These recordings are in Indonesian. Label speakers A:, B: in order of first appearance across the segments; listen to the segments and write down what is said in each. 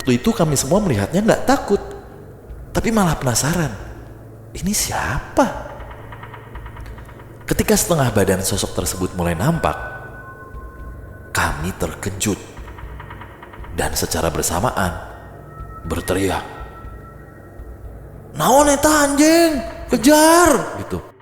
A: Waktu itu kami semua melihatnya nggak takut, tapi malah penasaran. Ini siapa? Ketika setengah badan sosok tersebut mulai nampak, kami terkejut dan secara bersamaan berteriak, "Naon eta anjing? Kejar!" gitu.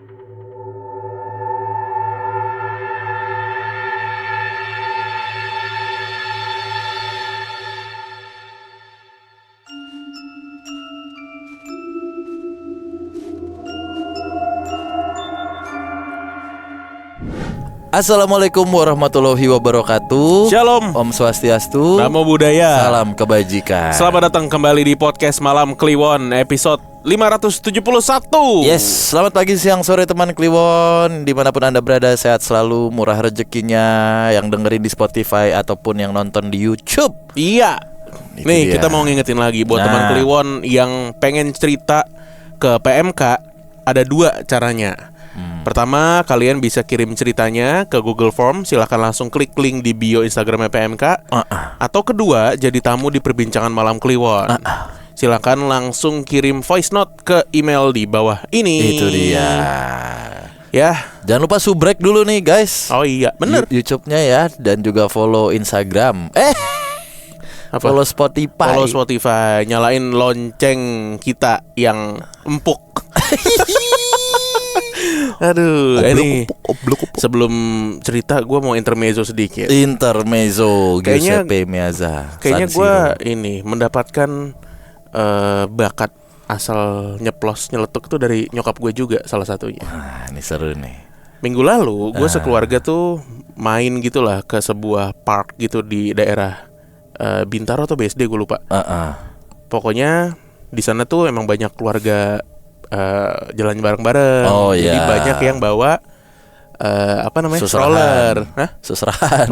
A: Assalamualaikum warahmatullahi wabarakatuh.
B: Shalom.
A: Om Swastiastu.
B: Namo Buddhaya.
A: Salam kebajikan.
B: Selamat datang kembali di podcast Malam Kliwon episode 571.
A: Yes, selamat pagi, siang, sore teman Kliwon. Dimanapun Anda berada, sehat selalu, murah rezekinya. Yang dengerin di Spotify ataupun yang nonton di YouTube.
B: Iya.
A: Itu
B: Nih
A: dia.
B: kita mau ngingetin lagi buat teman Kliwon yang pengen cerita ke PMK. Ada dua caranya. Pertama, kalian bisa kirim ceritanya ke Google Form. Silahkan langsung klik link di bio Instagramnya PMK. Atau kedua, jadi tamu di perbincangan Malam Kliwon. Silakan langsung kirim voice note ke email di bawah ini.
A: Itu dia.
B: Ya.
A: Jangan lupa subrek dulu nih guys.
B: Oh iya, bener.
A: YouTube-nya ya. Dan juga follow Instagram.
B: Apa?
A: Follow Spotify.
B: Follow Spotify. Nyalain lonceng kita yang empuk. Aduh, ini sebelum cerita gue mau intermezzo sedikit.
A: Intermezzo
B: Kayaknya-
A: Giuseppe Meazza.
B: Kayaknya
A: San
B: gue
A: Siro.
B: ini mendapatkan bakat asal nyeplos nyeletuk tuh dari nyokap gue juga salah satunya.
A: Nah, ini seru nih.
B: Minggu lalu gue sekeluarga tuh main gitulah ke sebuah park gitu di daerah Bintaro atau BSD gue lupa. Pokoknya di sana tuh emang banyak keluarga jalan bareng-bareng.
A: Oh,
B: Jadi
A: iya.
B: banyak yang bawa apa namanya?
A: Susrahan.
B: Stroller. Hah?
A: Susrahan.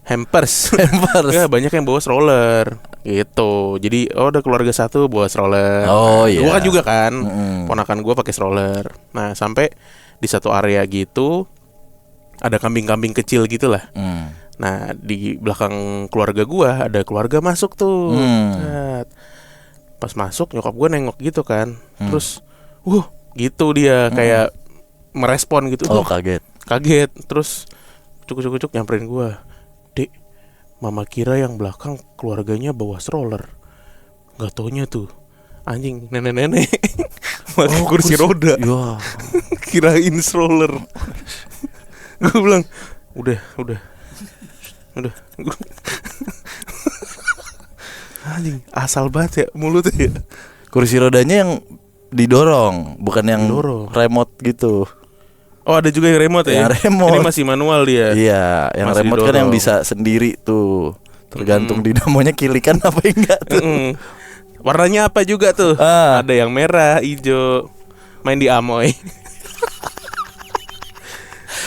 B: Hampers.
A: Hampers.
B: Ya, banyak yang bawa stroller gitu. Jadi ada keluarga satu bawa stroller.
A: Oh, iya.
B: Gua kan juga kan.
A: Mm-mm.
B: Ponakan gue pakai stroller. Nah, sampai di satu area gitu ada kambing-kambing kecil gitulah. Nah, di belakang keluarga gua ada keluarga masuk tuh. Set. Pas masuk nyokap gua nengok gitu kan. Terus gitu dia kayak merespon gitu.
A: Oh, kaget.
B: Kaget. Terus cucuk nyamperin gua. "Dek, mama kira yang belakang keluarganya bawa stroller. Gak taunya tuh anjing nenek-nenek pakai kursi roda.
A: Ya.
B: Kirain stroller." Gue bilang udah anjing asal banget ya mulutnya ya.
A: Kursi rodanya yang didorong, bukan yang
B: Didorong.
A: remote gitu.
B: Oh, ada juga yang remote ya.
A: Yang remote.
B: Ini masih manual dia.
A: Iya, yang
B: Masih
A: remote kan
B: didorong.
A: yang bisa sendiri tuh. Tergantung dinamonya kilikan apa enggak tuh.
B: Warnanya apa juga tuh? Ada yang merah, hijau. Main di Amoy.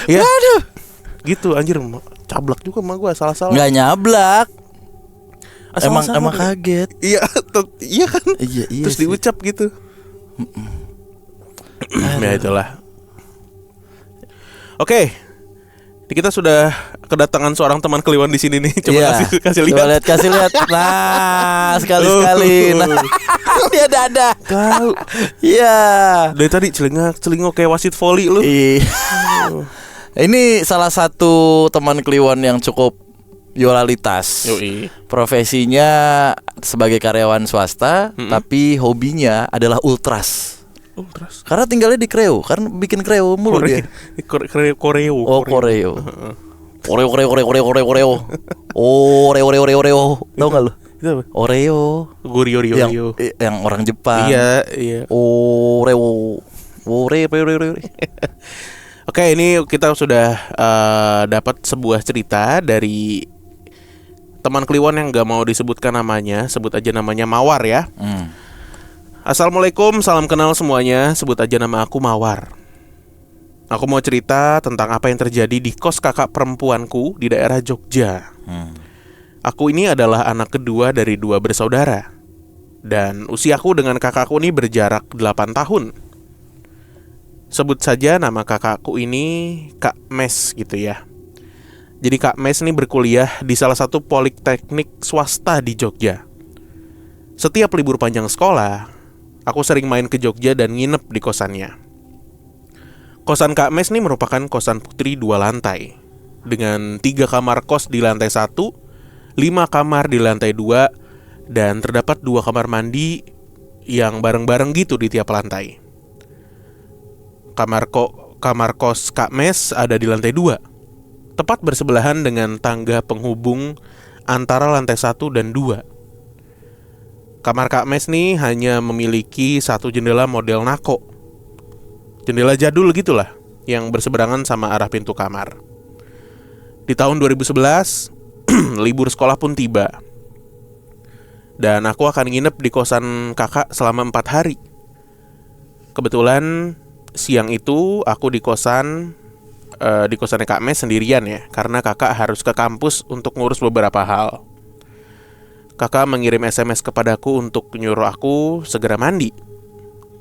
B: Ya.
A: Aduh.
B: Gitu anjir, cablak juga sama gua salah-salah.
A: Enggak nyablak. Emang
B: Salah-salah kan?
A: kaget.
B: Iya, iya kan?
A: Iya
B: Terus
A: sih.
B: diucap gitu. Ya itulah. Oke. Kita sudah kedatangan seorang teman Kliwon di sini nih. Coba
A: Iya.
B: kasih
A: Coba
B: lihat.
A: kasih lihat. Nah, sekali-sekali. Nah, dia dada.
B: Tahu.
A: Iya.
B: Dari tadi celingak kayak wasit voli lu.
A: Iya. Ini salah satu teman Kliwon yang cukup loyalitas.
B: Yoi.
A: Profesinya sebagai karyawan swasta, tapi hobinya adalah ultras.
B: Terus
A: Karena tinggalnya di Kreo, karena bikin Kreo mulu dia.
B: Koreo.
A: Oh, Koreo. Oreo. Oh, Oreo. Tahu enggak lu?
B: Itu apa?
A: Oreo.
B: Gorio.
A: Yang orang Jepang.
B: Iya.
A: Oreo.
B: Oke, ini kita sudah dapat sebuah cerita dari teman Kliwon yang gak mau disebutkan namanya. Sebut aja namanya Mawar ya. Assalamualaikum, salam kenal semuanya. Sebut aja nama aku Mawar. Aku mau cerita tentang apa yang terjadi di kos kakak perempuanku di daerah Jogja. Aku ini adalah anak kedua dari 2 bersaudara. Dan usiaku dengan kakakku ini berjarak 8 tahun. Sebut saja nama kakakku ini Kak Mes gitu ya. Jadi Kak Mes ini berkuliah di salah satu politeknik swasta di Jogja. Setiap libur panjang sekolah, aku sering main ke Jogja dan nginep di kosannya. Kosan Kak Mes nih merupakan kosan putri 2 lantai, dengan 3 kamar kos di lantai 1, 5 kamar di lantai 2, dan terdapat 2 kamar mandi yang bareng-bareng gitu di tiap lantai. Kamar kos Kak Mes ada di lantai 2, tepat bersebelahan dengan tangga penghubung antara lantai 1 dan 2. Kamar Kak Mes nih hanya memiliki 1 jendela model nako. Jendela jadul gitulah, yang berseberangan sama arah pintu kamar. Di tahun 2011, libur sekolah pun tiba. Dan aku akan nginep di kosan kakak selama 4 hari. Kebetulan siang itu aku di kosannya Kak Mes sendirian ya, karena kakak harus ke kampus untuk ngurus beberapa hal. Kakak mengirim SMS kepadaku untuk nyuruh aku segera mandi,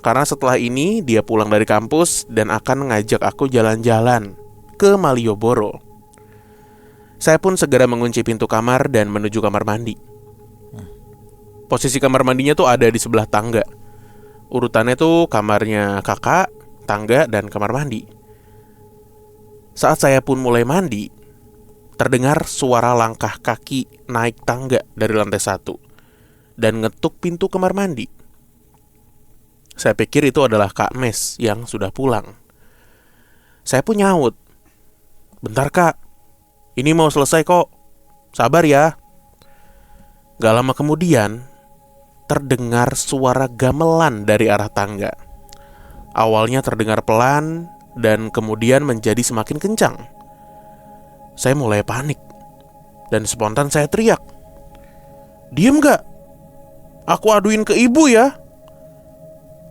B: karena setelah ini dia pulang dari kampus dan akan ngajak aku jalan-jalan ke Malioboro. Saya pun segera mengunci pintu kamar dan menuju kamar mandi. Posisi kamar mandinya tuh ada di sebelah tangga. Urutannya tuh kamarnya kakak, tangga, dan kamar mandi. Saat saya pun mulai mandi, terdengar suara langkah kaki naik tangga dari lantai 1 dan ngetuk pintu kamar mandi. Saya pikir itu adalah Kak Mes yang sudah pulang. Saya pun nyaut, "Bentar Kak, ini mau selesai kok, sabar ya." Gak lama kemudian, terdengar suara gamelan dari arah tangga. Awalnya terdengar pelan dan kemudian menjadi semakin kencang. Saya mulai panik dan spontan saya teriak, "Diem gak? Aku aduin ke ibu ya."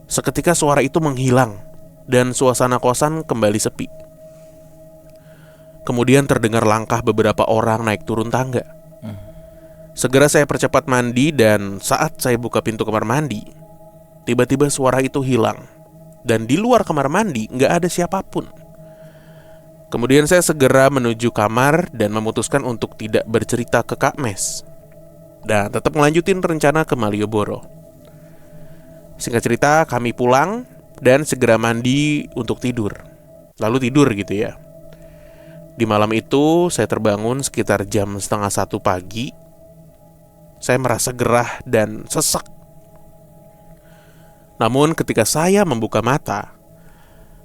B: Seketika suara itu menghilang dan suasana kosan kembali sepi. Kemudian terdengar langkah beberapa orang naik turun tangga. Segera saya percepat mandi dan saat saya buka pintu kamar mandi, tiba-tiba suara itu hilang. Dan di luar kamar mandi gak ada siapapun. Kemudian saya segera menuju kamar dan memutuskan untuk tidak bercerita ke Kak Mes dan tetap melanjutin rencana ke Malioboro. Singkat cerita, kami pulang dan segera mandi untuk tidur. Lalu tidur gitu ya. Di malam itu saya terbangun sekitar jam 12:30 pagi. Saya merasa gerah dan sesak. Namun ketika saya membuka mata,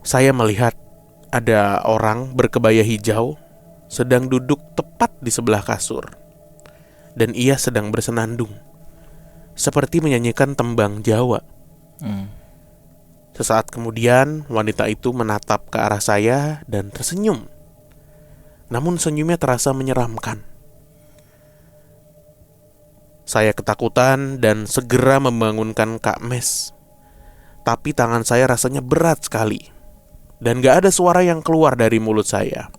B: saya melihat ada orang berkebaya hijau sedang duduk tepat di sebelah kasur. Dan ia sedang bersenandung, seperti menyanyikan tembang Jawa. Sesaat kemudian wanita itu menatap ke arah saya dan tersenyum. Namun senyumnya terasa menyeramkan. Saya ketakutan dan segera membangunkan Kak Mes. Tapi tangan saya rasanya berat sekali dan gak ada suara yang keluar dari mulut saya.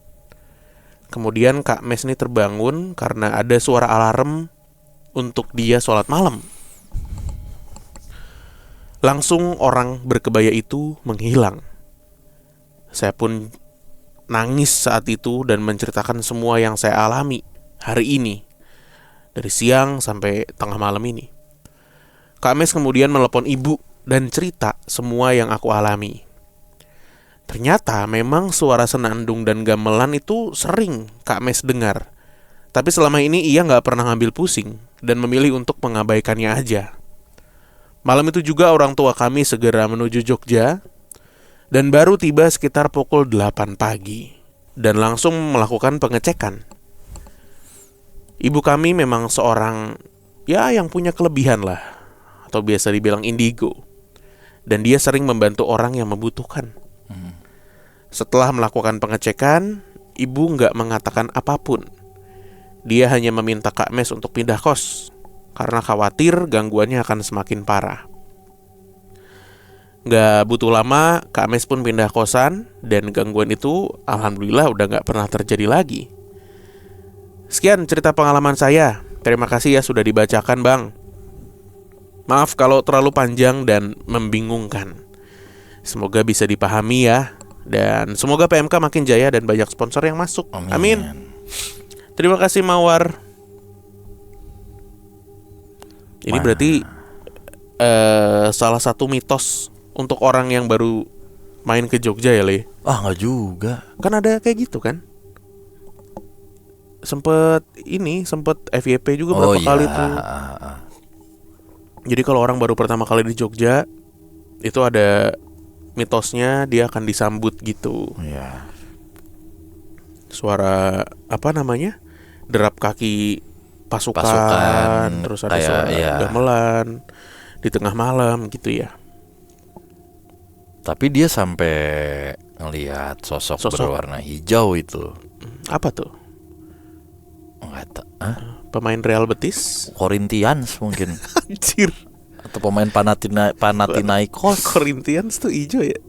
B: Kemudian Kak Mes ini terbangun karena ada suara alarm untuk dia sholat malam. Langsung orang berkebaya itu menghilang. Saya pun nangis saat itu dan menceritakan semua yang saya alami hari ini, dari siang sampai tengah malam ini. Kak Mes kemudian menelepon ibu dan cerita semua yang aku alami. Ternyata memang suara senandung dan gamelan itu sering Kak Mes dengar. Tapi selama ini ia gak pernah ngambil pusing dan memilih untuk mengabaikannya aja. Malam itu juga orang tua kami segera menuju Jogja dan baru tiba sekitar pukul 8 pagi dan langsung melakukan pengecekan. Ibu kami memang seorang yang punya kelebihan lah, atau biasa dibilang indigo. Dan dia sering membantu orang yang membutuhkan. Setelah melakukan pengecekan, ibu gak mengatakan apapun. Dia hanya meminta Kak Mes untuk pindah kos karena khawatir gangguannya akan semakin parah. Gak butuh lama, Kak Mes pun pindah kosan dan gangguan itu alhamdulillah udah gak pernah terjadi lagi. Sekian cerita pengalaman saya. Terima kasih ya sudah dibacakan, Bang. Maaf kalau terlalu panjang dan membingungkan. Semoga bisa dipahami ya. Dan semoga PMK makin jaya dan banyak sponsor yang masuk. Amin. Terima kasih Mawar. Ini berarti salah satu mitos untuk orang yang baru main ke Jogja ya, Le.
A: Ah, nggak juga.
B: Kan ada kayak gitu kan? Sempet FYP juga berapa kali tuh. Jadi kalau orang baru pertama kali di Jogja, itu ada mitosnya dia akan disambut gitu.
A: Iya.
B: Suara apa namanya? Derap kaki pasukan, terus ada
A: kayak,
B: suara
A: iya.
B: gamelan di tengah malam gitu ya.
A: Tapi dia sampai ngelihat sosok berwarna hijau itu.
B: Apa tuh?
A: Nggak tahu.
B: Pemain Real Betis?
A: Corinthians mungkin.
B: Anjir.
A: Atau pemain Panathinaikos.
B: Corinthians tuh hijau ya?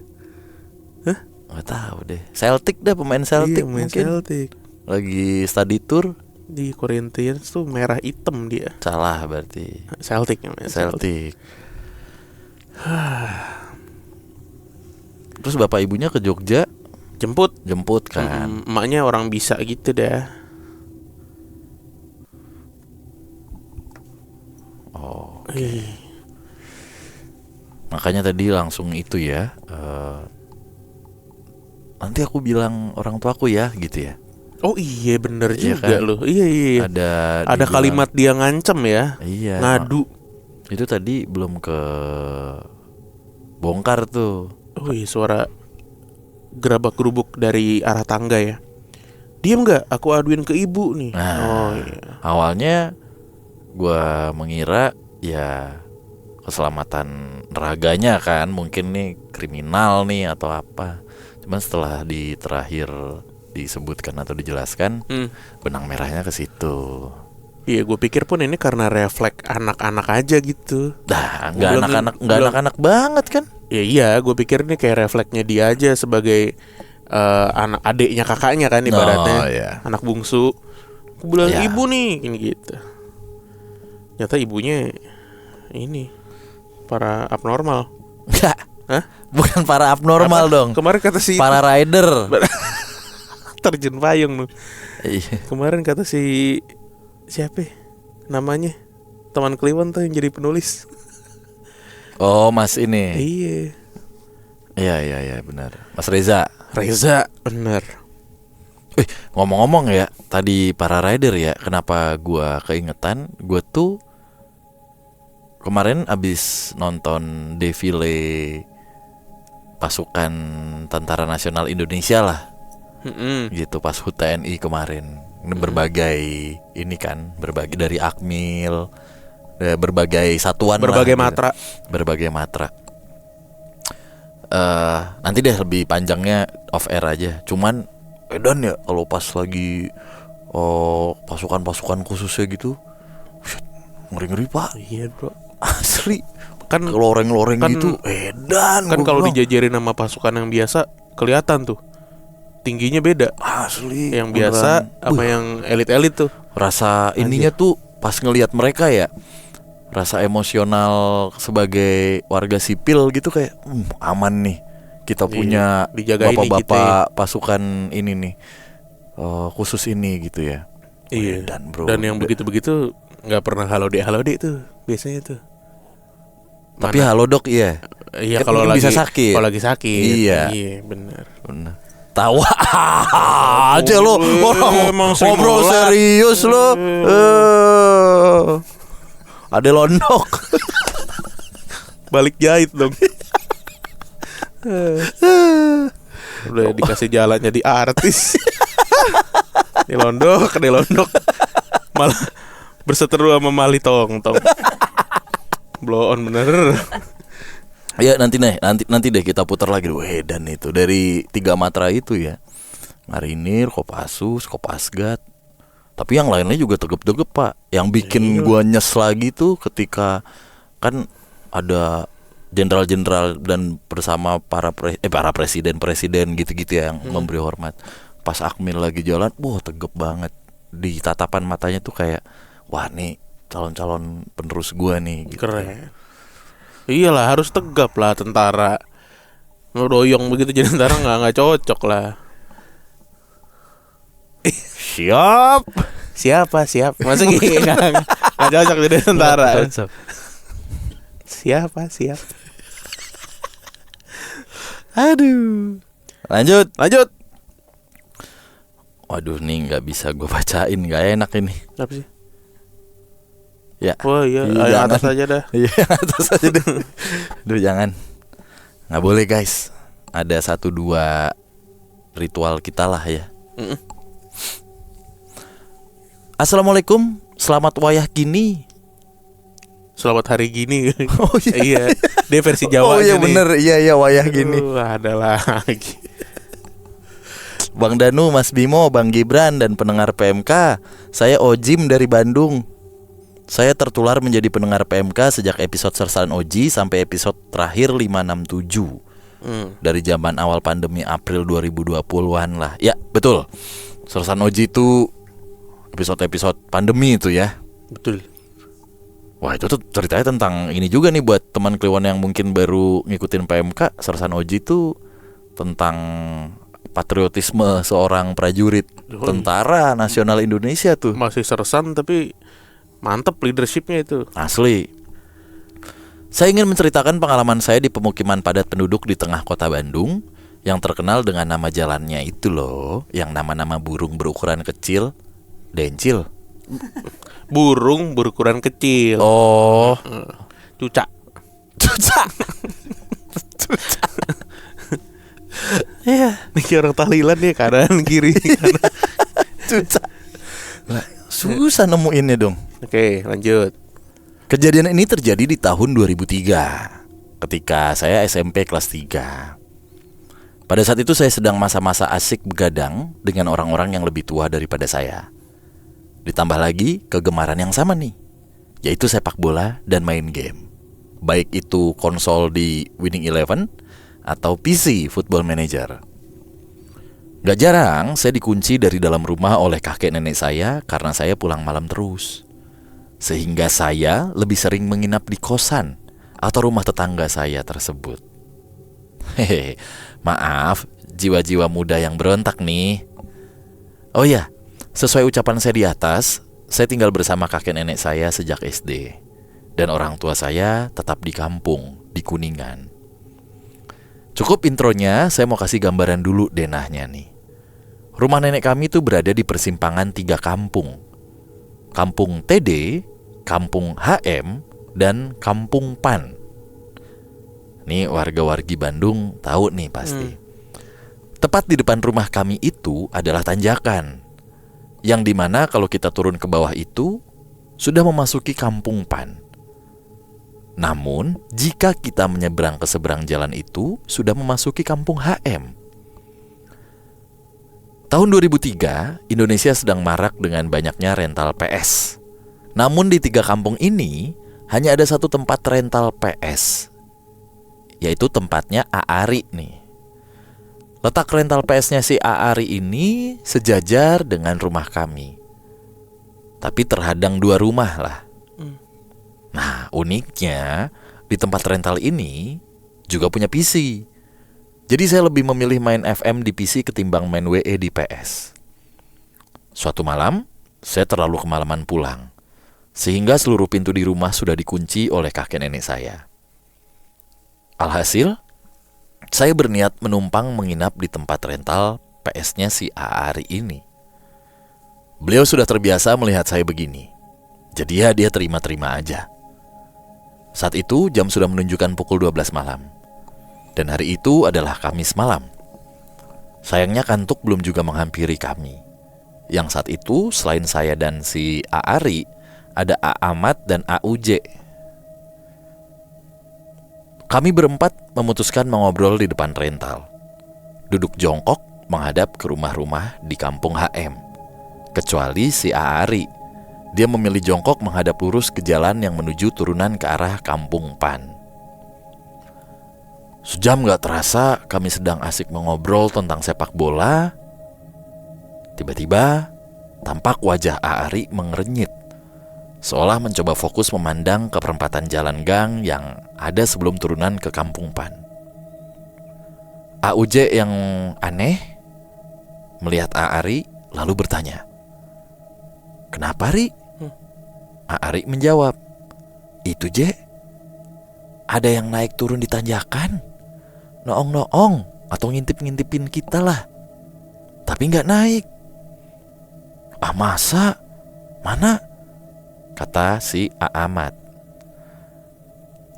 A: Nggak tahu deh. Celtic dah, pemain Celtic
B: Iya, main
A: mungkin.
B: Celtic.
A: Lagi study tour.
B: Di Corinthians tuh merah hitam dia.
A: Salah berarti.
B: Celtic namanya.
A: Celtic. Terus bapak ibunya ke Jogja
B: Jemput
A: kan.
B: emaknya orang bisa gitu dah.
A: Oh. Makanya tadi langsung itu ya. Nanti aku bilang orang tuaku ya gitu ya.
B: Oh iya bener
A: Iya
B: juga
A: kan?
B: loh. Iya.
A: Ada dibilang,
B: kalimat dia ngancem ya.
A: Iya.
B: Ngadu.
A: Itu tadi belum ke bongkar tuh.
B: Oh iya, suara gerabak gerubuk dari arah tangga ya. Diam nggak? Aku aduin ke ibu nih.
A: Nah,
B: oh iya.
A: Awalnya gua mengira ya keselamatan raganya kan, mungkin nih kriminal nih atau apa. Cuman setelah terakhir disebutkan atau dijelaskan, benang merahnya ke situ.
B: Iya, gue pikir pun ini karena refleks anak-anak aja gitu.
A: Dah, nggak anak-anak banget kan?
B: Ya iya, gue pikir ini kayak refleksnya dia aja sebagai anak adiknya kakaknya kan ibaratnya.
A: Iya.
B: Anak bungsu. Aku bilang
A: Ya.
B: ibu nih, ini gitu. Ternyata ibunya ini para abnormal.
A: Enggak.
B: Hah?
A: Bukan para abnormal
B: Apa?
A: dong.
B: Kemarin kata si
A: Para rider.
B: terjun payung tuh.
A: Iya.
B: Kemarin kata si siapa ya? Namanya teman Kliwon tuh yang jadi penulis.
A: Oh, Mas ini.
B: Iya.
A: Iya benar. Mas Reza.
B: Bener.
A: Ngomong-ngomong ya, tadi para rider ya, kenapa gua keingetan? Gua tuh kemarin abis nonton defile pasukan Tentara Nasional Indonesia lah. Gitu pas HUT TNI kemarin. Ini berbagai ini kan, berbagai dari Akmil, berbagai satuan
B: Berbagai
A: lah,
B: matra.
A: gitu. Berbagai matra. Nanti deh lebih panjangnya off air aja. Cuman edan ya kalau pas lagi pasukan-pasukan khususnya gitu, ngeri-ngeri pak.
B: Iya bro.
A: Asli.
B: Kan
A: loreng-loreng gitu. Edan.
B: Kan kalau dijajarin sama pasukan yang biasa kelihatan tuh tingginya beda.
A: Asli.
B: Yang biasa sama yang elit-elit tuh.
A: Rasa ininya tuh pas ngelihat mereka ya, rasa emosional sebagai warga sipil gitu kayak aman nih. Kita punya
B: dijagain
A: bapak-bapak pasukan ini nih, khusus ini gitu ya.
B: Iya.
A: Bro,
B: dan yang begitu-begitu nggak pernah halo dek tuh biasanya tuh.
A: Tapi halodoc iya.
B: Iya
A: Kan
B: kalau lagi
A: bisa sakit.
B: Kalau lagi sakit.
A: Iya.
B: Benar.
A: Tawa aja lo.
B: Emang
A: Ngobrol serius lo. Ada londok.
B: Balik jahit dong. Udah dikasih jalan jadi artis. Di londok. Malah berseteru sama Mali Tong. Blow on bener.
A: Ya nanti deh kita putar lagi. Dan itu dari 3 matra itu ya, Marinir, Kopassus, Kopasgat. Tapi yang lainnya juga tegep-tegep pak. Yang bikin gua nyes lagi tuh ketika kan ada jenderal-jenderal dan bersama para presiden gitu-gitu yang memberi hormat. Pas Akmil lagi jalan, tegep banget. Di tatapan matanya tuh kayak, wah nih calon-calon penerus gua nih gitu.
B: Keren. Iyalah harus tegap lah tentara. Ngedoyong begitu jadi tentara nggak cocok lah. Siap. Masa gini nggak cocok jadi tentara. Siap.
A: Aduh. Lanjut.
B: Lanjut.
A: Waduh, nih nggak bisa gue bacain, nggak enak ini.
B: Apa sih?
A: Ya.
B: Oh iya, yang atas aja dah.
A: Iya, atas aja deh. Duh, jangan. Nggak boleh guys. Ada 1-2 ritual kita lah ya. Assalamualaikum, selamat wayah gini.
B: Selamat hari gini.
A: Oh
B: Iya, dia versi Jawa.
A: Oh iya bener, iya wayah gini.
B: Ada lagi.
A: Bang Danu, Mas Bimo, Bang Gibran, dan pendengar PMK. Saya Ojim dari Bandung. Saya tertular menjadi pendengar PMK sejak episode Sersan Oji sampai episode terakhir 567. Dari zaman awal pandemi April 2020-an lah. Ya betul, Sersan Oji itu episode-episode pandemi itu ya.
B: Betul.
A: Wah, itu tuh ceritanya tentang ini juga nih buat teman Kliwon yang mungkin baru ngikutin PMK. Sersan Oji itu tentang patriotisme seorang prajurit Tentara Nasional Indonesia tuh.
B: Masih sersan tapi mantep leadershipnya itu.
A: Asli. Saya ingin menceritakan pengalaman saya di pemukiman padat penduduk di tengah kota Bandung yang terkenal dengan nama jalannya itu loh, yang nama-nama burung berukuran kecil, dencil.
B: Burung berukuran kecil.
A: Oh,
B: Cucak.
A: Iya,
B: Ini kayak orang tahlilan ya, kanan kiri kanan.
A: cucak. Lah, susah nemuinnya dong.
B: Oke, lanjut.
A: Kejadian ini terjadi di tahun 2003 ketika saya SMP kelas 3. Pada saat itu saya sedang masa-masa asik begadang dengan orang-orang yang lebih tua daripada saya. Ditambah lagi kegemaran yang sama nih, yaitu sepak bola dan main game. Baik itu konsol di Winning Eleven atau PC Football Manager. Gak jarang saya dikunci dari dalam rumah oleh kakek nenek saya karena saya pulang malam terus. Sehingga saya lebih sering menginap di kosan atau rumah tetangga saya tersebut. Hehe, maaf jiwa-jiwa muda yang berontak nih. Oh ya, sesuai ucapan saya di atas, saya tinggal bersama kakek nenek saya sejak SD. Dan orang tua saya tetap di kampung, di Kuningan. Cukup intronya, saya mau kasih gambaran dulu denahnya nih. Rumah nenek kami itu berada di persimpangan 3 kampung. Kampung TD, Kampung HM, dan Kampung PAN. Nih warga-wargi Bandung tahu nih pasti. Tepat di depan rumah kami itu adalah tanjakan, yang dimana kalau kita turun ke bawah itu sudah memasuki Kampung PAN. Namun, jika kita menyeberang ke seberang jalan itu, sudah memasuki Kampung HM. Tahun 2003, Indonesia sedang marak dengan banyaknya rental PS. Namun di 3 kampung ini, hanya ada 1 tempat rental PS, yaitu tempatnya Aari nih. Letak rental PS-nya si Aari ini sejajar dengan rumah kami. Tapi terhadang 2 rumah lah. Nah, uniknya di tempat rental ini juga punya PC. Jadi saya lebih memilih main FM di PC ketimbang main WE di PS. Suatu malam, saya terlalu kemalaman pulang, sehingga seluruh pintu di rumah sudah dikunci oleh kakek nenek saya. Alhasil, saya berniat menumpang menginap di tempat rental PS-nya si Aari ini. Beliau sudah terbiasa melihat saya begini, jadi ya dia terima-terima aja. Saat itu jam sudah menunjukkan pukul 12 malam. Dan hari itu adalah Kamis malam. Sayangnya kantuk belum juga menghampiri kami. Yang saat itu selain saya dan si Aari, ada A. Ahmad dan A. Uje. Kami berempat memutuskan mengobrol di depan rental. Duduk jongkok menghadap ke rumah-rumah di Kampung HM. Kecuali si Aari. Dia memilih jongkok menghadap lurus ke jalan yang menuju turunan ke arah Kampung PAN. Sejam gak terasa kami sedang asik mengobrol tentang sepak bola. Tiba-tiba tampak wajah Aari mengerenyit, seolah mencoba fokus memandang ke perempatan jalan gang yang ada sebelum turunan ke Kampung PAN. AUJ yang aneh melihat Aari lalu bertanya, "Kenapa, Ri?" Aari menjawab, "Itu, Je, ada yang naik turun di tanjakan, noong-noong atau ngintip-ngintipin kita lah. Tapi gak naik. Ah masa? Mana? Kata si Aamat.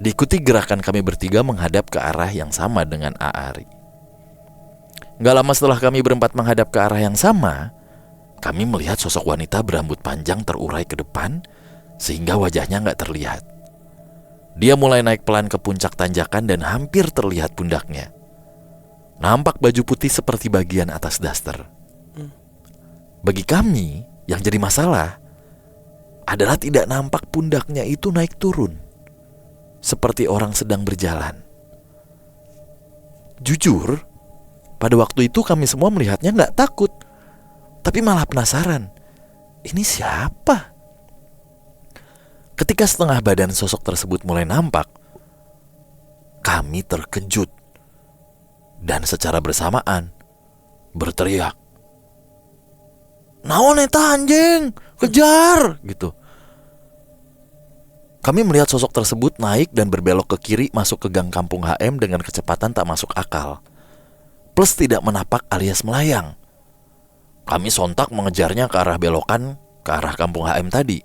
A: Diikuti gerakan kami bertiga menghadap ke arah yang sama dengan Aari. Gak lama setelah kami berempat menghadap ke arah yang sama, kami melihat sosok wanita berambut panjang terurai ke depan sehingga wajahnya gak terlihat. Dia mulai naik pelan ke puncak tanjakan dan hampir terlihat pundaknya. Nampak baju putih seperti bagian atas daster. Bagi kami, yang jadi masalah adalah tidak nampak pundaknya itu naik turun, seperti orang sedang berjalan. Jujur, pada waktu itu kami semua melihatnya gak takut, tapi malah penasaran. Ini siapa? Ketika setengah badan sosok tersebut mulai nampak, kami terkejut dan secara bersamaan berteriak, "Naon eta anjing? Kejar!" gitu. Kami melihat sosok tersebut naik dan berbelok ke kiri masuk ke gang kampung HM dengan kecepatan tak masuk akal, plus tidak menapak alias melayang. Kami sontak mengejarnya ke arah belokan ke arah kampung HM tadi.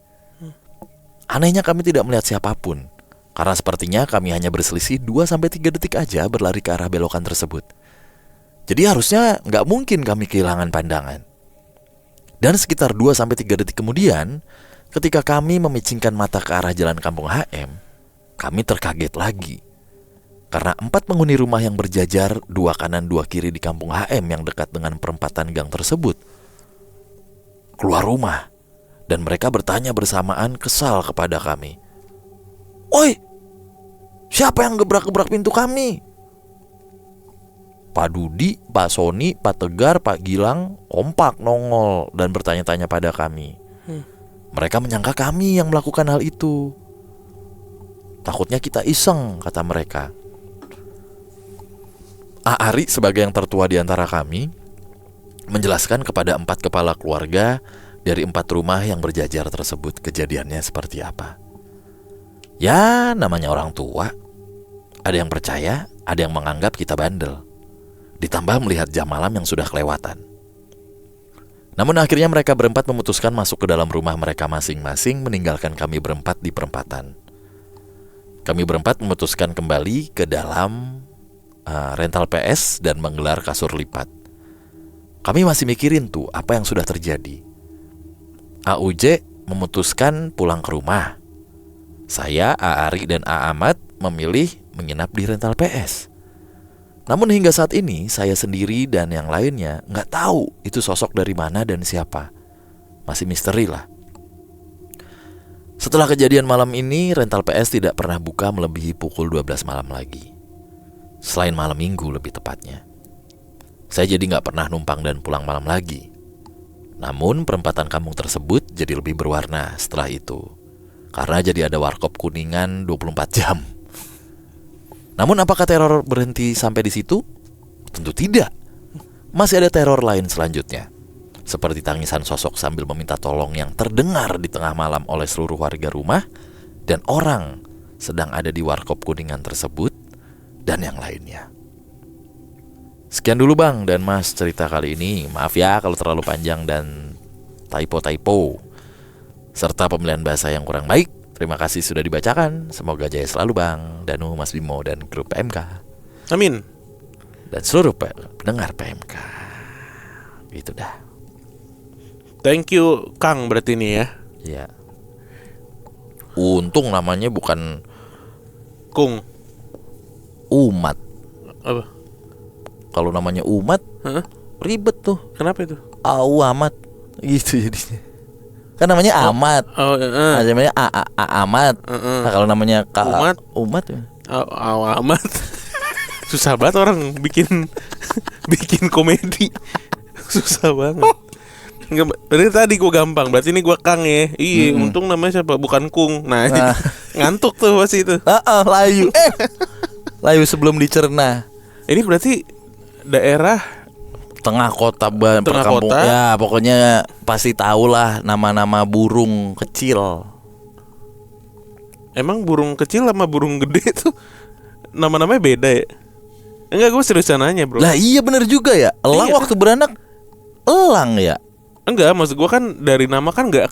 A: Anehnya kami tidak melihat siapapun, karena sepertinya kami hanya berselisih 2-3 detik aja berlari ke arah belokan tersebut. Jadi harusnya gak mungkin kami kehilangan pandangan. Dan sekitar 2-3 detik kemudian, ketika kami memicingkan mata ke arah jalan kampung HM, kami terkaget lagi. Karena 4 penghuni rumah yang berjajar 2 kanan 2 kiri di kampung HM yang dekat dengan perempatan gang tersebut keluar rumah. Dan mereka bertanya bersamaan kesal kepada kami, "Oi, siapa yang gebrak-gebrak pintu kami?" Pak Dudi, Pak Sony, Pak Tegar, Pak Gilang kompak nongol dan bertanya-tanya pada kami. Mereka menyangka kami yang melakukan hal itu. Takutnya kita iseng, kata mereka. Aari sebagai yang tertua di antara kami menjelaskan kepada 4 kepala keluarga dari 4 rumah yang berjajar tersebut kejadiannya seperti apa. Ya, namanya orang tua. Ada yang percaya, ada yang menganggap kita bandel. Ditambah melihat jam malam yang sudah kelewatan. Namun akhirnya mereka berempat memutuskan masuk ke dalam rumah mereka masing-masing, meninggalkan kami berempat di perempatan. Kami berempat memutuskan kembali ke dalam rental PS dan menggelar kasur lipat. Kami masih mikirin tuh apa yang sudah terjadi. AUJ memutuskan pulang ke rumah. Saya, Aari, dan Aamat memilih menginap di rental PS. Namun hingga saat ini saya sendiri dan yang lainnya nggak tahu itu sosok dari mana dan siapa. Masih misteri lah. Setelah kejadian malam ini, rental PS tidak pernah buka melebihi pukul 12 malam lagi. Selain malam minggu lebih tepatnya. Saya jadi nggak pernah numpang dan pulang malam lagi. Namun perempatan kampung tersebut jadi lebih berwarna setelah itu, karena jadi ada warkop Kuningan 24 jam. Namun apakah teror berhenti sampai di situ? Tentu tidak. Masih ada teror lain selanjutnya, seperti tangisan sosok sambil meminta tolong yang terdengar di tengah malam oleh seluruh warga rumah dan orang sedang ada di warkop Kuningan tersebut, dan yang lainnya. Sekian dulu Bang dan Mas cerita kali ini. Maaf ya kalau terlalu panjang dan typo-typo serta pemilihan bahasa yang kurang baik. Terima kasih sudah dibacakan. Semoga jaya selalu Bang, Danu, Mas Bimo, dan grup PMK.
B: Amin.
A: Dan seluruh pendengar PMK. Gitu dah.
B: Thank you Kang berarti ini ya.
A: Iya. Untung namanya bukan
B: Kung.
A: Umat.
B: Apa?
A: Kalau namanya Umat, ribet tuh.
B: Kenapa itu?
A: Au amat. Gitu jadinya. Kan namanya Amat. Namanya Amat. Nah, kalau namanya Umat ya.
B: Amat. Susah banget orang bikin bikin komedi. Susah banget. Enggak, berarti tadi gue gampang. Berarti ini gue Kang ya. Iya, untung namanya siapa? Bukan Kung. Nah. Ngantuk tuh pasti itu.
A: Layu. Layu sebelum dicerna.
B: Ini berarti daerah
A: tengah kota
B: tengah
A: perkampung.
B: kota.
A: Ya, pokoknya pasti tahu lah nama-nama burung kecil.
B: Emang burung kecil sama burung gede tuh nama-namanya beda ya? Enggak, gue seriusan nanya bro.
A: Lah iya bener juga ya. Elang
B: Iya.
A: waktu beranak elang ya.
B: Enggak, maksud gue kan dari nama kan nggak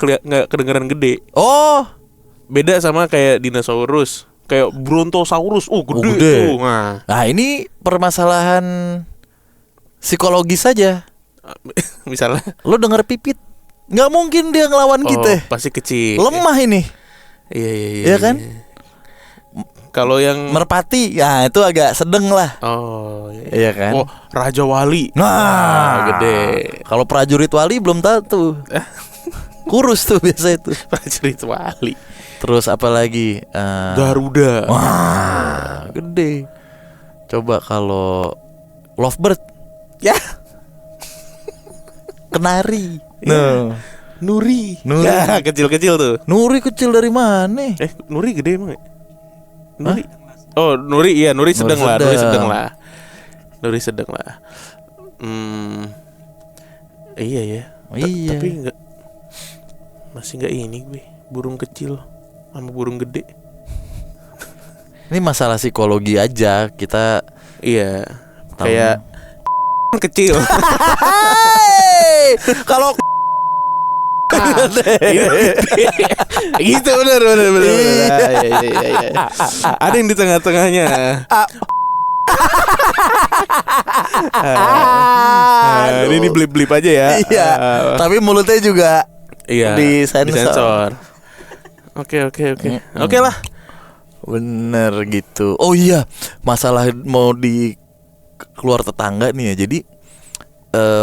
B: kedengeran gede.
A: Oh,
B: Beda sama kayak dinosaurus, kayak Brontosaurus. Oh gede,
A: gede.
B: tuh. Nah,
A: nah ini permasalahan psikologis saja.
B: misalnya.
A: Lo denger pipit, nggak mungkin dia ngelawan
B: Oh,
A: kita.
B: pasti kecil.
A: Lemah ini.
B: Iya.
A: Iya kan?
B: Kalau yang
A: Merpati, ya itu agak sedeng lah.
B: oh iya.
A: Iya kan?
B: Oh, Raja Wali.
A: Nah,
B: gede.
A: Kalau prajurit wali belum tahu tuh. Kurus tuh biasa itu.
B: Prajurit Wali.
A: Terus apa lagi?
B: Garuda.
A: Wah, gede. Coba kalau lovebird,
B: Ya,
A: kenari.
B: Iya.
A: Nah,
B: Nuri.
A: Nuri.
B: Ya, kecil-kecil tuh.
A: Nuri kecil dari mana?
B: Nuri gede emang ya? Nuri. Oh, Nuri iya, Nuri sedang lah,
A: sedang.
B: Nuri sedang lah. Nuri sedang lah. Iya ya.
A: Iya.
B: Tapi enggak, masih enggak ini gue. Burung kecil sama burung gede.
A: Ini masalah psikologi aja. Kita
B: Iya.
A: Tahu.
B: Kayak kecil.
A: kalau
B: Gitu benar. Iya. Ada yang di tengah-tengahnya. Ini blip-blip aja ya.
A: iya. Tapi mulutnya juga
B: Iya.
A: disensor.
B: Oke. Oke lah.
A: Bener gitu. Oh iya, masalah mau di keluar tetangga nih ya. Jadi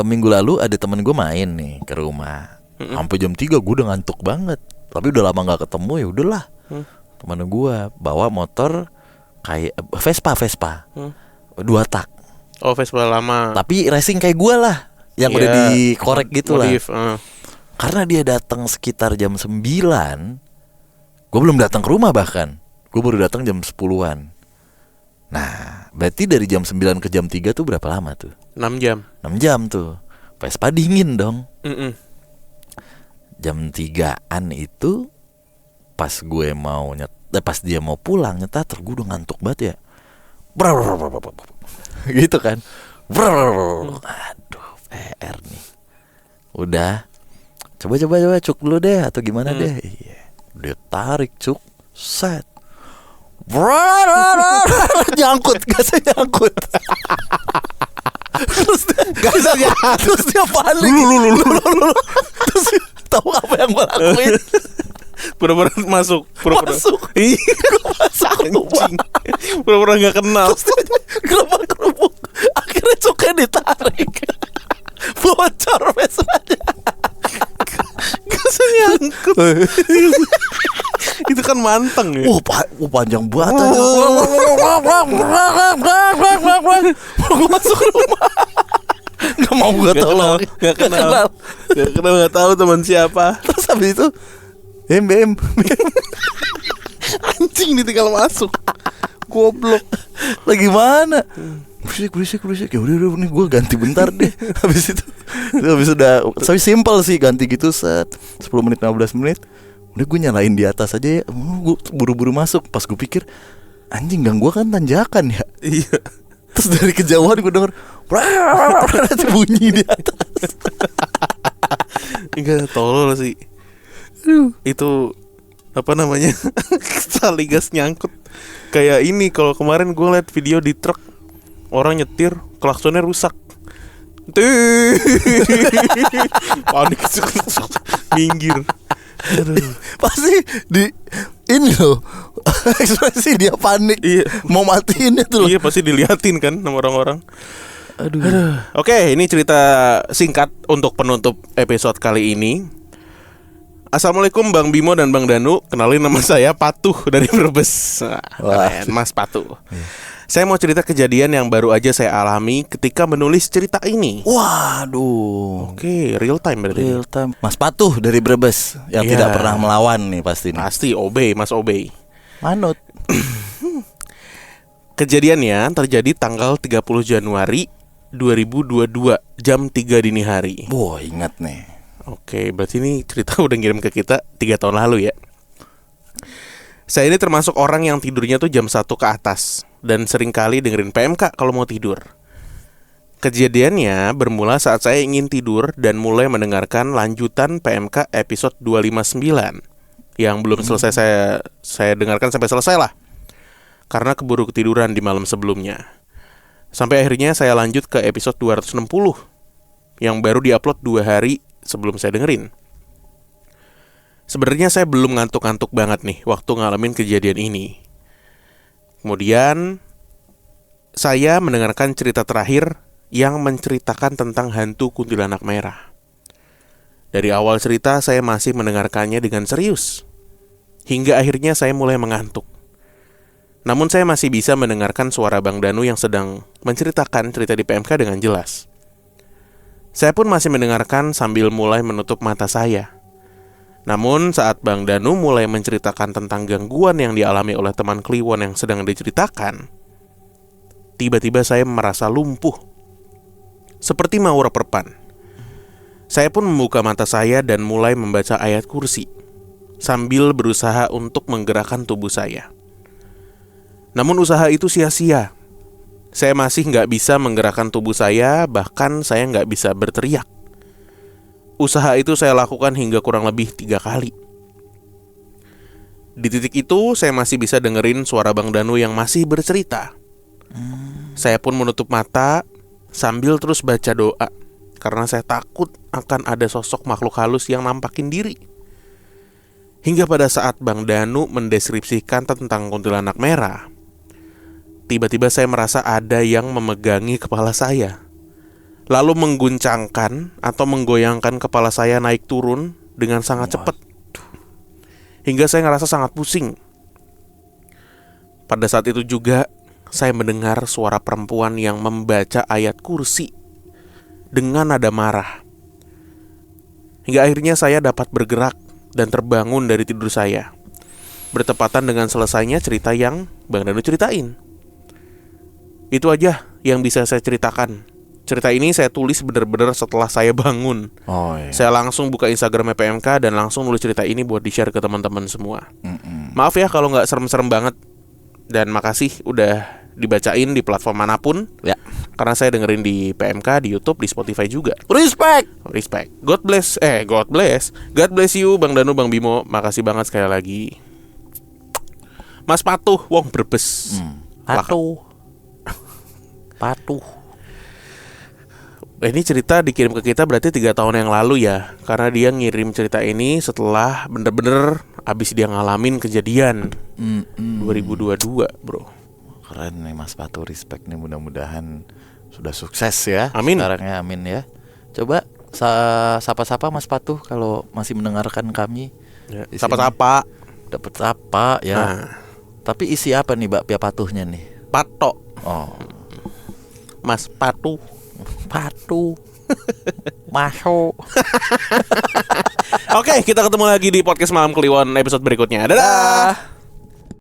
A: minggu lalu ada temen gue main nih ke rumah. Sampai jam 3 gue udah ngantuk banget. Tapi udah lama gak ketemu, ya udahlah. Temen gue bawa motor kayak Vespa. 2 tak.
B: Oh, Vespa lama.
A: Tapi racing kayak gue lah, yang
B: Iya.
A: udah dikorek gitu lah.
B: Modif,
A: Karena dia datang sekitar jam 9, gue belum datang ke rumah bahkan. Gue baru datang jam 10-an. Nah, berarti dari jam 9 ke jam 3 tuh berapa lama tuh?
B: 6 jam.
A: 6 jam tuh. Vespa dingin dong.
B: Mm-mm.
A: Jam 3-an itu pas gue mau pas dia mau pulang nyetar, gue udah ngantuk banget ya. Gitu kan. Aduh, PR nih. Udah. Coba cuk dulu deh atau gimana deh. Iya. Dia tarik cuk. Set. Nyangkut, gasnya nyangkut. Terus dia panik. Terus tahu apa yang gue lakuin?
B: Pura-pura masuk.
A: Masuk.
B: Iya,
A: Masuk
B: anjing. Pura-pura gak kenal.
A: Gerobak-gerobok. Akhirnya cuknya ditarik. Bocor Vespanya.
B: Gasnya nyangkut. Itu kan manteng ya.
A: Panjang banget. Gue masuk rumah. Gak mau gue tolong.
B: Gak kenal. Gak tahu teman siapa.
A: Terus habis itu Bem.
B: Anjing ditinggal masuk. Goblok.
A: Lagi mana? Berisik. Ya udah nih gue ganti bentar deh. Habis udah tapi simpel sih, ganti gitu set 10 menit 15 menit. Udah gue nyalain di atas aja ya. Gue buru-buru masuk. Pas gue pikir anjing, gang gue kan tanjakan ya.
B: Iya.
A: Terus dari kejauhan gue denger bunyi di atas.
B: Enggak, tolol sih. Itu apa namanya? Tali gas nyangkut. Kayak ini, kalau kemarin gue liat video di truk, orang nyetir klaksonnya rusak. Panik. Minggir.
A: Pasti di ini loh ekspresi dia panik.
B: Iya.
A: Mau matiin itu loh.
B: Iya, pasti diliatin kan sama orang-orang.
A: Aduh.
B: Oke, ini cerita singkat untuk penutup episode kali ini. Assalamualaikum Bang Bimo dan Bang Danu. Kenalin, nama saya Patuh dari Brebes. Keren, Mas Patuh. Saya mau cerita kejadian yang baru aja saya alami ketika menulis cerita ini.
A: Waduh.
B: Oke, real time berarti.
A: Real time. Mas Patuh dari Brebes yang
B: Iya.
A: tidak pernah melawan nih pasti nih.
B: Pasti obey, Mas obey.
A: Manut.
B: Kejadiannya terjadi tanggal 30 Januari 2022 jam 3 dini hari.
A: Wah, ingat nih.
B: Oke, berarti ini cerita udah ngirim ke kita 3 tahun lalu ya. Saya ini termasuk orang yang tidurnya tuh jam 1 ke atas dan seringkali dengerin PMK kalau mau tidur. Kejadiannya bermula saat saya ingin tidur dan mulai mendengarkan lanjutan PMK episode 259 yang belum selesai saya dengarkan sampai selesai lah, karena keburu ketiduran di malam sebelumnya. Sampai akhirnya saya lanjut ke episode 260 yang baru diupload 2 hari sebelum saya dengerin. Sebenarnya saya belum ngantuk-ngantuk banget nih waktu ngalamin kejadian ini. Kemudian saya mendengarkan cerita terakhir yang menceritakan tentang hantu kuntilanak merah. Dari awal cerita saya masih mendengarkannya dengan serius, hingga akhirnya saya mulai mengantuk. Namun saya masih bisa mendengarkan suara Bang Danu yang sedang menceritakan cerita di PMK dengan jelas. Saya pun masih mendengarkan sambil mulai menutup mata saya. Namun saat Bang Danu mulai menceritakan tentang gangguan yang dialami oleh teman Kliwon yang sedang diceritakan, tiba-tiba saya merasa lumpuh, seperti mau reperpan. Saya pun membuka mata saya dan mulai membaca ayat kursi, sambil berusaha untuk menggerakkan tubuh saya. Namun usaha itu sia-sia. Saya masih nggak bisa menggerakkan tubuh saya, bahkan saya nggak bisa berteriak. Usaha itu saya lakukan hingga kurang lebih 3 kali. Di titik itu saya masih bisa dengerin suara Bang Danu yang masih bercerita. Saya pun menutup mata sambil terus baca doa, karena saya takut akan ada sosok makhluk halus yang nampakin diri. Hingga pada saat Bang Danu mendeskripsikan tentang kuntilanak merah, tiba-tiba saya merasa ada yang memegangi kepala saya, lalu mengguncangkan atau menggoyangkan kepala saya naik turun dengan sangat cepat, hingga saya ngerasa sangat pusing. Pada saat itu juga saya mendengar suara perempuan yang membaca ayat kursi dengan nada marah. Hingga akhirnya saya dapat bergerak dan terbangun dari tidur saya, bertepatan dengan selesainya cerita yang Bang Danu ceritain. Itu aja yang bisa saya ceritakan. Cerita ini saya tulis benar-benar setelah saya bangun. Saya langsung buka Instagramnya PMK dan langsung nulis cerita ini buat di-share ke teman-teman semua. Maaf ya kalau nggak serem-serem banget. Dan makasih udah dibacain di platform manapun
A: ya.
B: Karena saya dengerin di PMK, di YouTube, di Spotify juga.
A: Respect.
B: God bless you Bang Danu, Bang Bimo. Makasih banget sekali lagi. Mas Patuh Wong Brebes.
A: Patuh.
B: Ini cerita dikirim ke kita berarti 3 tahun yang lalu ya. Karena dia ngirim cerita ini setelah bener-bener abis dia ngalamin kejadian 2022 bro.
A: Keren nih Mas Patuh, respect nih, mudah-mudahan sudah sukses ya.
B: Amin.
A: Sekarangnya amin ya. Coba sapa-sapa Mas Patuh kalau masih mendengarkan kami.
B: Ya, sapa-sapa.
A: Dapat apa ya?
B: Nah.
A: Tapi isi apa nih Mbak Patuhnya nih?
B: Patok.
A: Oh.
B: Mas Patuh.
A: Masuk.
B: Oke, kita ketemu lagi di podcast Malam Kliwon episode berikutnya. Dadah.